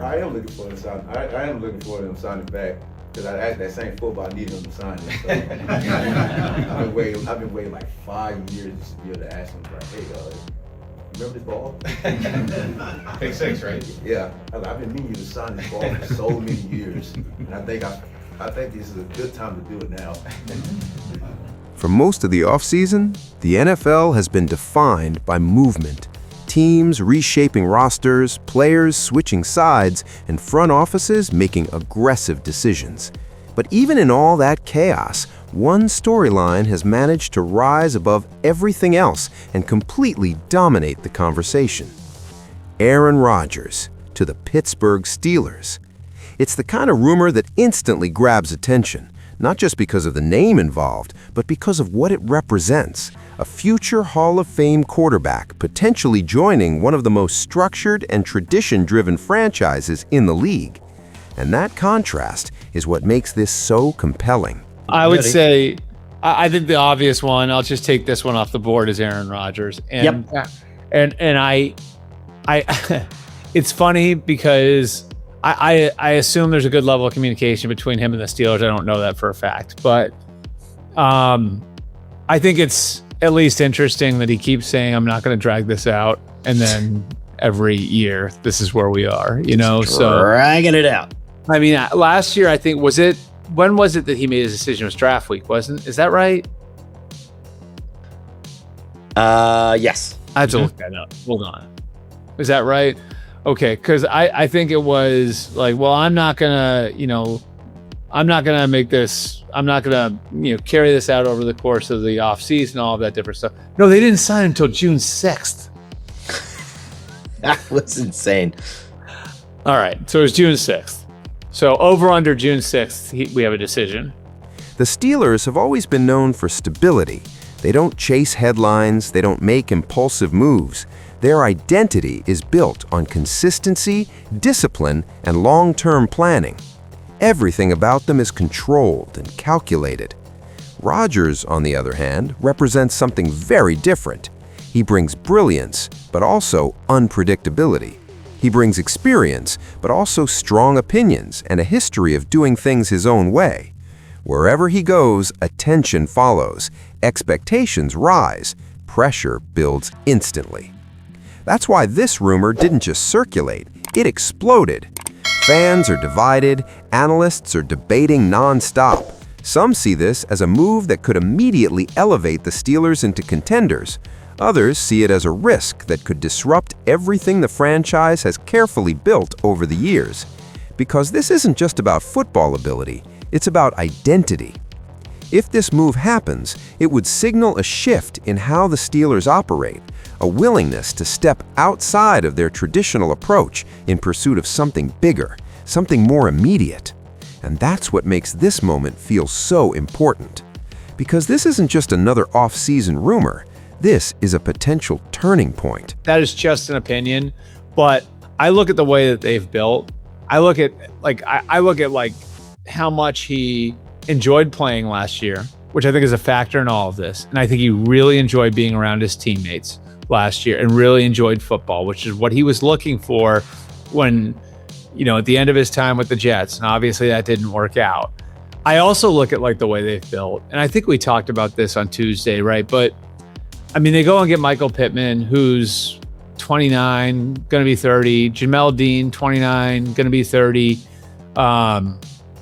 I am looking for him to sign. I am looking for him to sign it back because I asked that same football. I needed him to sign it. So I've been waiting like 5 years to be able to ask him, like, hey, remember this ball? Pick six, right? Yeah, I've been meaning you to sign this ball for so many years, and I think this is a good time to do it now. For most of the offseason, the NFL has been defined by movement. Teams reshaping rosters, players switching sides, and front offices making aggressive decisions. But even in all that chaos, one storyline has managed to rise above everything else and completely dominate the conversation. Aaron Rodgers to the Pittsburgh Steelers. It's the kind of rumor that instantly grabs attention, not just because of the name involved, but because of what it represents. A future Hall of Fame quarterback potentially joining one of the most structured and tradition-driven franchises in the league. And that contrast is what makes this so compelling. I would say, I think the obvious one, I'll just take this one off the board, is Aaron Rodgers. And, and I it's funny because I assume there's a good level of communication between him and the Steelers. I don't know that for a fact, but I think it's at least interesting that he keeps saying, I'm not going to drag this out. And then every year, this is where we are, you know? So dragging it out. I mean, last year, I think, when was it that he made his decision? It was draft week, is that right? Yes. I have to look that up. Hold on. Is that right? Okay, because I think it was like, well, I'm not gonna make this, I'm not gonna, carry this out over the course of the off season, all of that different stuff. No, they didn't sign until June 6th. That was insane. All right, so it was June 6th. So over under June 6th, we have a decision. The Steelers have always been known for stability. They don't chase headlines, they don't make impulsive moves. Their identity is built on consistency, discipline, and long-term planning. Everything about them is controlled and calculated. Rodgers, on the other hand, represents something very different. He brings brilliance, but also unpredictability. He brings experience, but also strong opinions and a history of doing things his own way. Wherever he goes, attention follows, expectations rise, pressure builds instantly. That's why this rumor didn't just circulate, it exploded. Fans are divided, analysts are debating non-stop. Some see this as a move that could immediately elevate the Steelers into contenders. Others see it as a risk that could disrupt everything the franchise has carefully built over the years. Because this isn't just about football ability, it's about identity. If this move happens, it would signal a shift in how the Steelers operate, a willingness to step outside of their traditional approach in pursuit of something bigger, something more immediate. And that's what makes this moment feel so important. Because this isn't just another off-season rumor. This is a potential turning point. That is just an opinion, but I look at the way that they've built. I look at how much he enjoyed playing last year, which I think is a factor in all of this. And I think he really enjoyed being around his teammates last year and really enjoyed football, which is what he was looking for when, at the end of his time with the Jets. And obviously that didn't work out. I also look at the way they've built, and I think we talked about this on Tuesday, right? But I mean, they go and get Michael Pittman, who's 29, going to be 30. Jamel Dean, 29, going to be 30.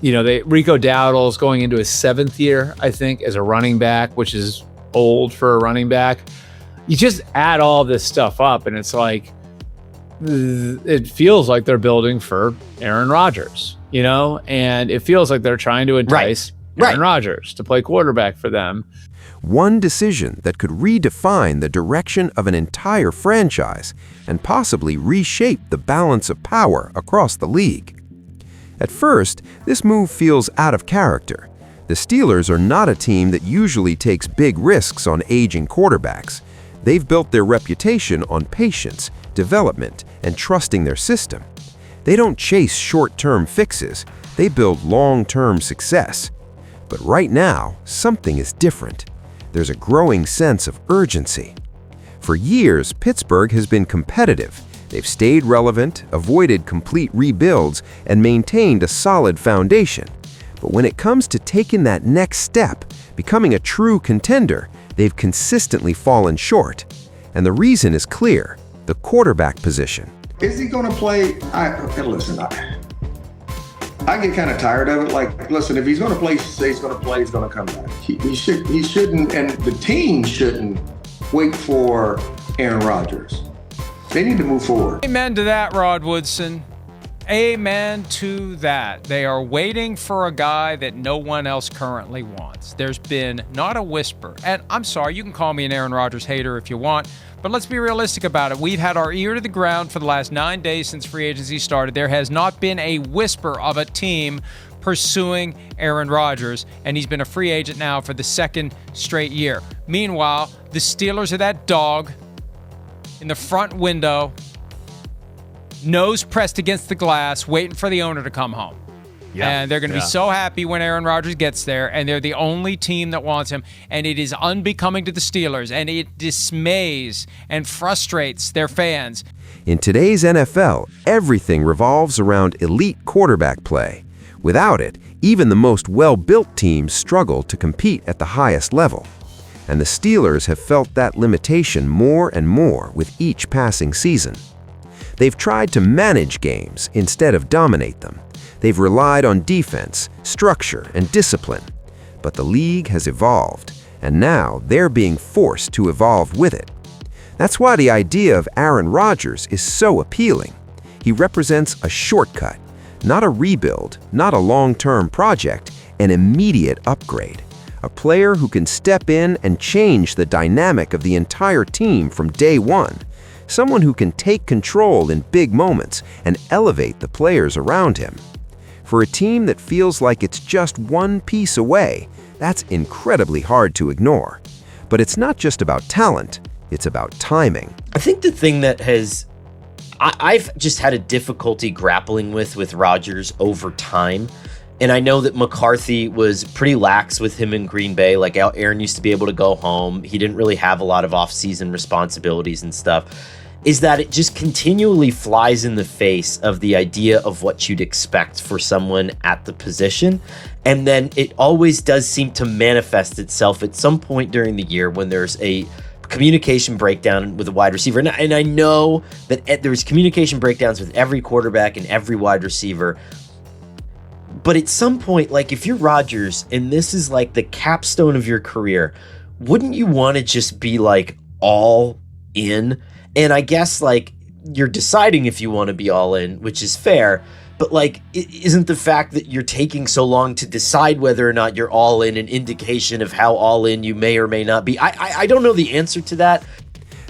Rico Dowdle's going into his 7th year, I think, as a running back, which is old for a running back. You just add all this stuff up, and it's like, it feels like they're building for Aaron Rodgers, and it feels like they're trying to entice Aaron Rodgers to play quarterback for them. One decision that could redefine the direction of an entire franchise and possibly reshape the balance of power across the league. At first, this move feels out of character. The Steelers are not a team that usually takes big risks on aging quarterbacks. They've built their reputation on patience, development, and trusting their system. They don't chase short-term fixes, they build long-term success. But right now, something is different. There's a growing sense of urgency. For years, Pittsburgh has been competitive. They've stayed relevant, avoided complete rebuilds, and maintained a solid foundation. But when it comes to taking that next step, becoming a true contender, they've consistently fallen short. And the reason is clear: the quarterback position. Is he going to play? Listen, I get kind of tired of it. Like, listen, if he's going to play, say he's going to play, he's going to come back. He shouldn't, and the team shouldn't wait for Aaron Rodgers. They need to move forward. Amen to that, Rod Woodson. Amen to that. They are waiting for a guy that no one else currently wants. There's been not a whisper. And I'm sorry, you can call me an Aaron Rodgers hater if you want, but let's be realistic about it. We've had our ear to the ground for the last 9 days since free agency started. There has not been a whisper of a team pursuing Aaron Rodgers, and he's been a free agent now for the second straight year. Meanwhile, the Steelers are that dog in the front window, nose pressed against the glass, waiting for the owner to come home. And they're going to be so happy when Aaron Rodgers gets there, and they're the only team that wants him, and it is unbecoming to the Steelers, and it dismays and frustrates their fans. In today's NFL, everything revolves around elite quarterback play. Without it, even the most well-built teams struggle to compete at the highest level. And the Steelers have felt that limitation more and more with each passing season. They've tried to manage games instead of dominate them. They've relied on defense, structure, and discipline. But the league has evolved, and now they're being forced to evolve with it. That's why the idea of Aaron Rodgers is so appealing. He represents a shortcut, not a rebuild, not a long-term project, an immediate upgrade. A player who can step in and change the dynamic of the entire team from day one. Someone who can take control in big moments and elevate the players around him. For a team that feels like it's just one piece away, that's incredibly hard to ignore. But it's not just about talent, it's about timing. I think the thing that I've just had a difficulty grappling with Rodgers over time. And I know that McCarthy was pretty lax with him in Green Bay. Like, Aaron used to be able to go home. He didn't really have a lot of off-season responsibilities and stuff. Is that it just continually flies in the face of the idea of what you'd expect for someone at the position. And then it always does seem to manifest itself at some point during the year when there's a communication breakdown with a wide receiver. And I know that there's communication breakdowns with every quarterback and every wide receiver. But at some point, like, if you're Rodgers and this is like the capstone of your career, wouldn't you want to just be like all in? And I guess like you're deciding if you want to be all in, which is fair. But like, isn't the fact that you're taking so long to decide whether or not you're all in an indication of how all in you may or may not be? I don't know the answer to that.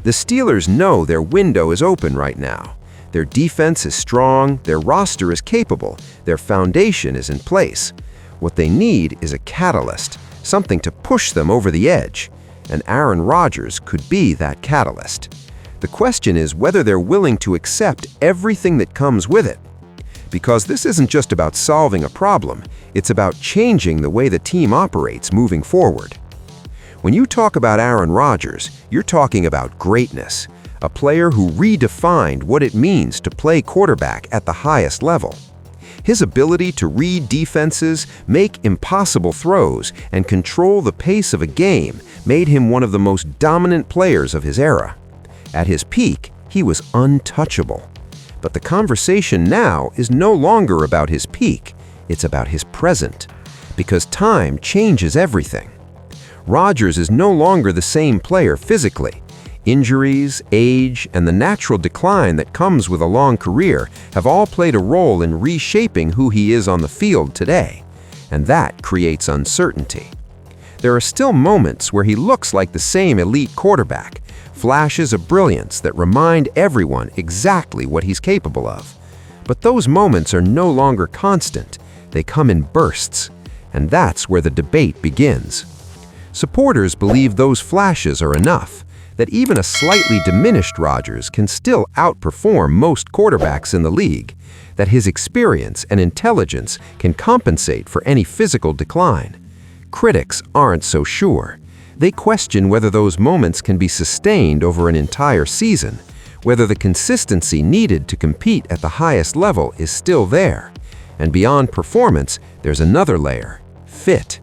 The Steelers know their window is open right now. Their defense is strong, their roster is capable, their foundation is in place. What they need is a catalyst, something to push them over the edge. And Aaron Rodgers could be that catalyst. The question is whether they're willing to accept everything that comes with it. Because this isn't just about solving a problem, it's about changing the way the team operates moving forward. When you talk about Aaron Rodgers, you're talking about greatness. A player who redefined what it means to play quarterback at the highest level. His ability to read defenses, make impossible throws, and control the pace of a game made him one of the most dominant players of his era. At his peak, he was untouchable. But the conversation now is no longer about his peak, it's about his present. Because time changes everything. Rodgers is no longer the same player physically. Injuries, age, and the natural decline that comes with a long career have all played a role in reshaping who he is on the field today, and that creates uncertainty. There are still moments where he looks like the same elite quarterback, flashes of brilliance that remind everyone exactly what he's capable of. But those moments are no longer constant, they come in bursts, and that's where the debate begins. Supporters believe those flashes are enough, that even a slightly diminished Rodgers can still outperform most quarterbacks in the league, that his experience and intelligence can compensate for any physical decline. Critics aren't so sure. They question whether those moments can be sustained over an entire season, whether the consistency needed to compete at the highest level is still there. And beyond performance, there's another layer: fit.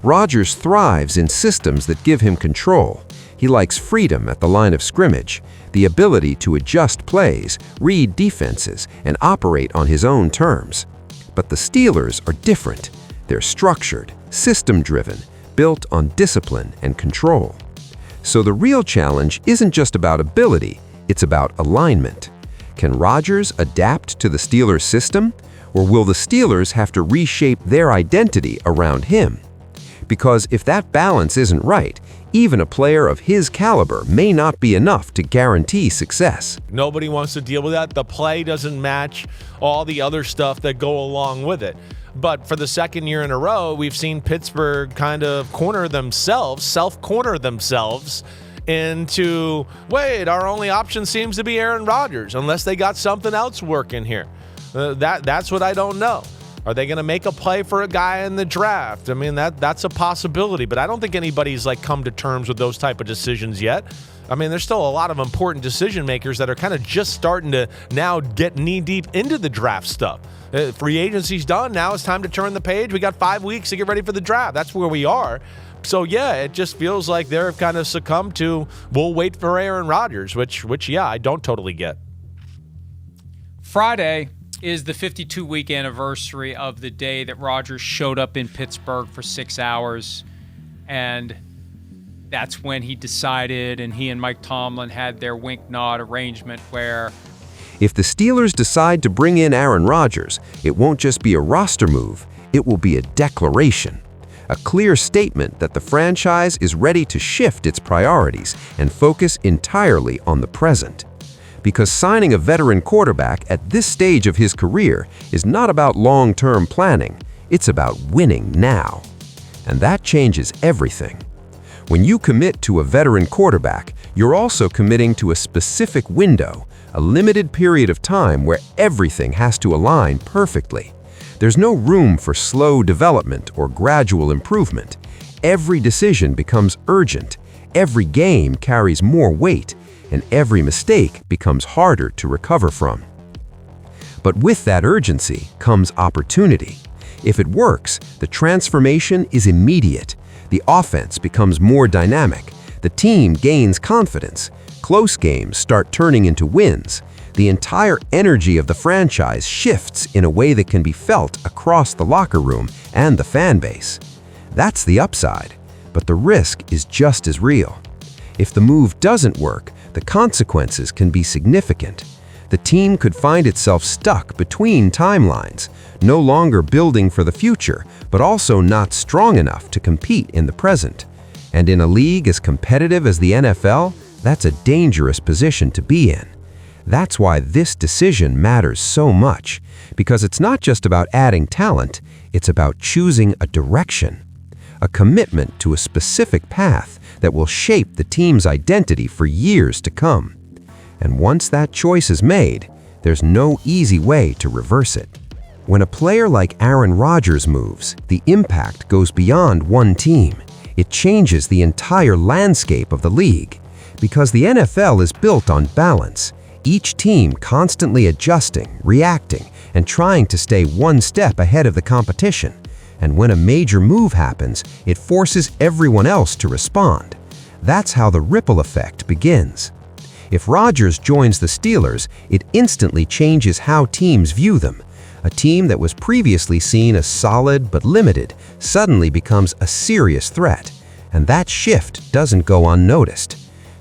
Rodgers thrives in systems that give him control. He likes freedom at the line of scrimmage, the ability to adjust plays, read defenses, and operate on his own terms. But the Steelers are different. They're structured, system-driven, built on discipline and control. So the real challenge isn't just about ability, it's about alignment. Can Rodgers adapt to the Steelers' system, or will the Steelers have to reshape their identity around him? Because if that balance isn't right, even a player of his caliber may not be enough to guarantee success. Nobody wants to deal with that. The play doesn't match all the other stuff that go along with it. But for the second year in a row, we've seen Pittsburgh kind of self-corner themselves into, wait, our only option seems to be Aaron Rodgers, unless they got something else working here. That's what I don't know. Are they going to make a play for a guy in the draft? I mean, that's a possibility, but I don't think anybody's come to terms with those type of decisions yet. I mean, there's still a lot of important decision makers that are kind of just starting to now get knee deep into the draft stuff. Free agency's done. Now it's time to turn the page. We got 5 weeks to get ready for the draft. That's where we are. So, yeah, it just feels like they're kind of succumbed to, we'll wait for Aaron Rodgers, which yeah, I don't totally get. Friday is the 52-week anniversary of the day that Rodgers showed up in Pittsburgh for 6 hours, and that's when he decided, and he and Mike Tomlin had their wink-nod arrangement where If the Steelers decide to bring in Aaron Rodgers, it won't just be a roster move, it will be a declaration. A clear statement that the franchise is ready to shift its priorities and focus entirely on the present. Because signing a veteran quarterback at this stage of his career is not about long-term planning, it's about winning now. And that changes everything. When you commit to a veteran quarterback, you're also committing to a specific window, a limited period of time where everything has to align perfectly. There's no room for slow development or gradual improvement. Every decision becomes urgent, every game carries more weight, and every mistake becomes harder to recover from. But with that urgency comes opportunity. If it works, the transformation is immediate. The offense becomes more dynamic. The team gains confidence. Close games start turning into wins. The entire energy of the franchise shifts in a way that can be felt across the locker room and the fan base. That's the upside, but the risk is just as real. If the move doesn't work, the consequences can be significant. The team could find itself stuck between timelines, no longer building for the future, but also not strong enough to compete in the present. And in a league as competitive as the NFL, that's a dangerous position to be in. That's why this decision matters so much, because it's not just about adding talent, it's about choosing a direction, a commitment to a specific path that will shape the team's identity for years to come. And once that choice is made, there's no easy way to reverse it. When a player like Aaron Rodgers moves, the impact goes beyond one team. It changes the entire landscape of the league. Because the NFL is built on balance, each team constantly adjusting, reacting, and trying to stay one step ahead of the competition. And when a major move happens, it forces everyone else to respond. That's how the ripple effect begins. If Rodgers joins the Steelers, it instantly changes how teams view them. A team that was previously seen as solid but limited suddenly becomes a serious threat. And that shift doesn't go unnoticed.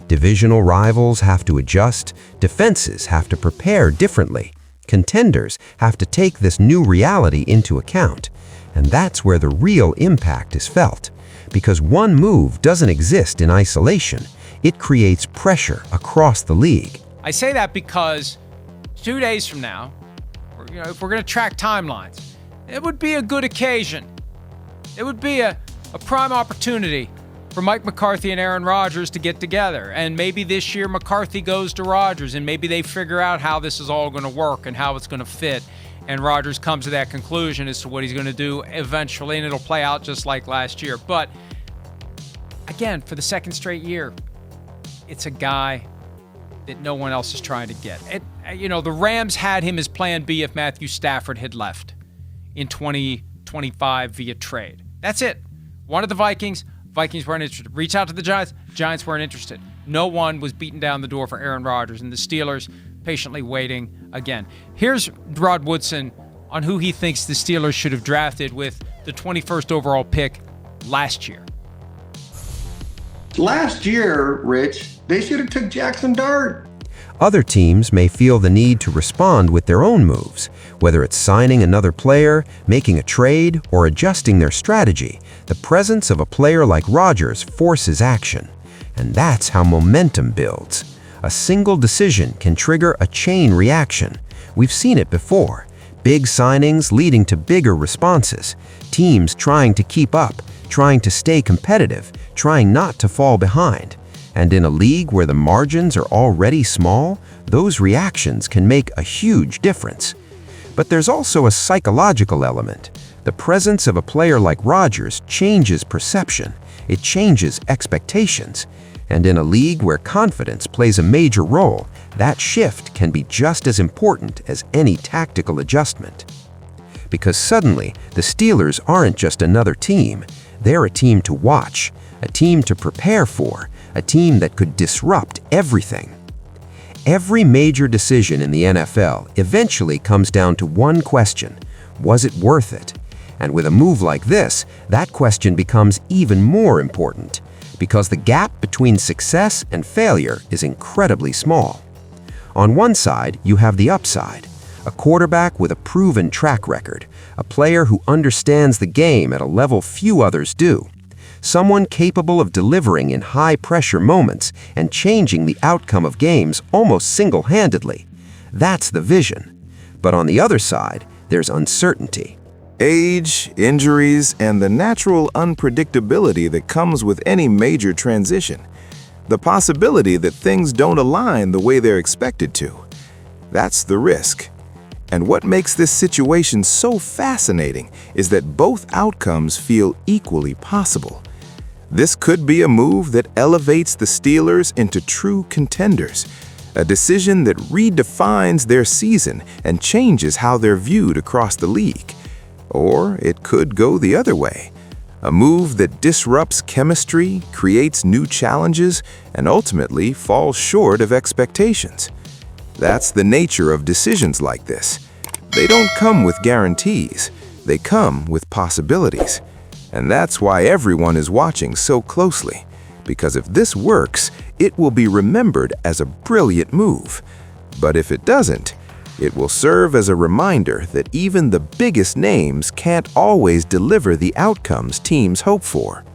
Divisional rivals have to adjust, defenses have to prepare differently. Contenders have to take this new reality into account. And that's where the real impact is felt. Because one move doesn't exist in isolation. It creates pressure across the league. I say that because 2 days from now, if we're going to track timelines, it would be a good occasion. It would be a prime opportunity for Mike McCarthy and Aaron Rodgers to get together. And maybe this year McCarthy goes to Rodgers, and maybe they figure out how this is all going to work and how it's going to fit. And Rodgers comes to that conclusion as to what he's going to do eventually, and it'll play out just like last year. But again, for the second straight year, it's a guy that no one else is trying to get. The Rams had him as plan B if Matthew Stafford had left in 2025 via trade. That's it. Wanted the Vikings. Vikings weren't interested. Reach out to the Giants. Giants weren't interested. No one was beating down the door for Aaron Rodgers, and the Steelers patiently waiting again. Here's Rod Woodson on who he thinks the Steelers should have drafted with the 21st overall pick last year. Last year, Rich, they should have took Jackson Dart. Other teams may feel the need to respond with their own moves, whether it's signing another player, making a trade, or adjusting their strategy. The presence of a player like Rodgers forces action, and that's how momentum builds. A single decision can trigger a chain reaction. We've seen it before. Big signings leading to bigger responses. Teams trying to keep up, trying to stay competitive, trying not to fall behind. And in a league where the margins are already small, those reactions can make a huge difference. But there's also a psychological element. The presence of a player like Rodgers changes perception. It changes expectations. And in a league where confidence plays a major role, that shift can be just as important as any tactical adjustment. Because suddenly, the Steelers aren't just another team. They're a team to watch, a team to prepare for, a team that could disrupt everything. Every major decision in the NFL eventually comes down to one question: was it worth it? And with a move like this, that question becomes even more important, because the gap between success and failure is incredibly small. On one side, you have the upside, a quarterback with a proven track record, a player who understands the game at a level few others do, someone capable of delivering in high-pressure moments and changing the outcome of games almost single-handedly. That's the vision. But on the other side, there's uncertainty. Age, injuries, and the natural unpredictability that comes with any major transition. The possibility that things don't align the way they're expected to. That's the risk. And what makes this situation so fascinating is that both outcomes feel equally possible. This could be a move that elevates the Steelers into true contenders, a decision that redefines their season and changes how they're viewed across the league. Or it could go the other way, a move that disrupts chemistry, creates new challenges, and ultimately falls short of expectations. That's the nature of decisions like this. They don't come with guarantees, they come with possibilities. And that's why everyone is watching so closely, because if this works, it will be remembered as a brilliant move. But if it doesn't, it will serve as a reminder that even the biggest names can't always deliver the outcomes teams hope for.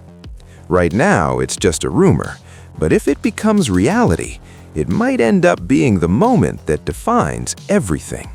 Right now, it's just a rumor, but if it becomes reality, it might end up being the moment that defines everything.